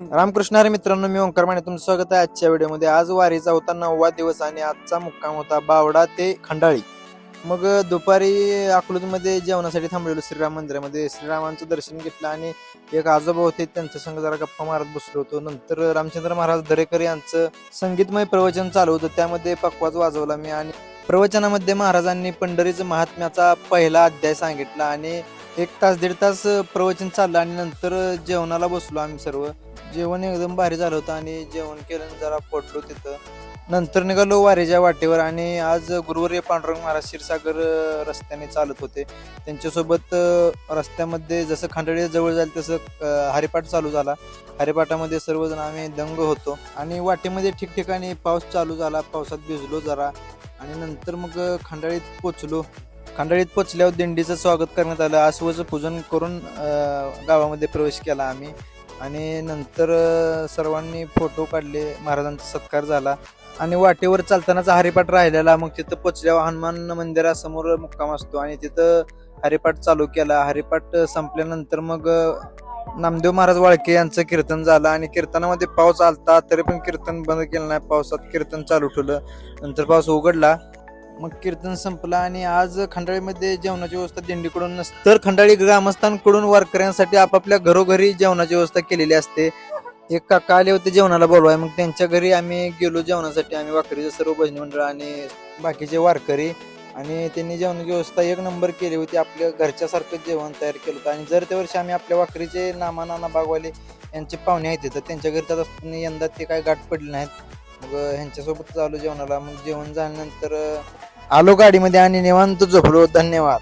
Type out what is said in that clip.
रामकृष्ण हरी मित्रांनो, मी ओंकार माने तुमचं स्वागत आहे आजच्या व्हिडिओमध्ये. आज वारीचा होता 9वा दिवस आणि आजचा मुक्काम होता बावडा ते खंडाळी. मग दुपारी अकलूजमध्ये जेवणासाठी थांबलेलो श्रीराम मंदिरामध्ये. श्रीरामांचं दर्शन घेतलं आणि एक आजोबा होते त्यांच्या संग जरा गप्पा मारत बसलो होतो. नंतर रामचंद्र महाराज दरेकर यांचं संगीतमय प्रवचन चालू होतं, त्यामध्ये पखवाज वाजवला मी. आणि प्रवचनामध्ये महाराजांनी पंढरीचं महात्म्याचा पहिला अध्याय सांगितला आणि 1 तास 1.5 तास प्रवचन चाललं आणि नंतर जेवणाला बसलो आम्ही सर्व. जेवण एकदम भारी झालं होतं आणि जेवण केलं जरा पडलो तिथं. नंतर निघालो वारीच्या वाटेवर आणि आज गुरुवर्य पांडुरंग महाराज क्षीरसागर रस्त्याने चालत होते. त्यांच्यासोबत रस्त्यामध्ये जसं खंडाळी जवळ जाईल तसं हरिपाठ चालू झाला. हरिपाठामध्ये सर्वजण आम्ही दंग होतो आणि वाटेमध्ये ठिकठिकाणी पाऊस चालू झाला. पावसात भिजलो जरा आणि नंतर मग खंडाळीत पोचलो. खंडाळीत पोचल्यावर दिंडीचं स्वागत करण्यात आलं. आसवचं पूजन करून गावामध्ये प्रवेश केला आम्ही आणि नंतर सर्वांनी फोटो काढले. महाराजांचा सत्कार झाला आणि वाटेवर चालतानाचा हरिपाठ राहिलेला. मग तिथं पोचल्यावर हनुमान मंदिरासमोर मुक्काम असतो आणि तिथं हरिपाठ चालू केला. हरिपाठ संपल्यानंतर मग नामदेव महाराज वाळके यांचं कीर्तन झालं आणि कीर्तनामध्ये पाऊस आलता तरी पण कीर्तन बंद केलं नाही. पावसात कीर्तन चालू ठेवलं. नंतर पाऊस उघडला, मग कीर्तन संपलं आणि आज खंडाळीमध्ये जेवणाची व्यवस्था दिंडीकडून नसते, तर खंडाळी ग्रामस्थांकडून वारकऱ्यांसाठी आपापल्या घरोघरी जेवणाची व्यवस्था केलेली असते. एक काका आले होते जेवणाला बोलवाय, मग त्यांच्या घरी आम्ही गेलो जेवणासाठी. आम्ही वाकरीचे सर्व भजनी मंडळ आणि बाकीचे वारकरी, आणि त्यांनी जेवणाची व्यवस्था 1 नंबर केली होती. आपल्या घरच्यासारखं जेवण तयार केलं होतं. आणि जर त्या वर्षी आम्ही आपल्या वाकरीचे नाना बागवाले यांचे पाहुणे आहेत तिथं, त्यांच्या घरी जात असतो. यंदा ते काय गाठ पडले नाहीत. मग ह्यांच्यासोबत चालू जेवणाला. मग जेवण झाल्यानंतर आलो गाडीमध्ये आणि निवांत झोपलो. धन्यवाद.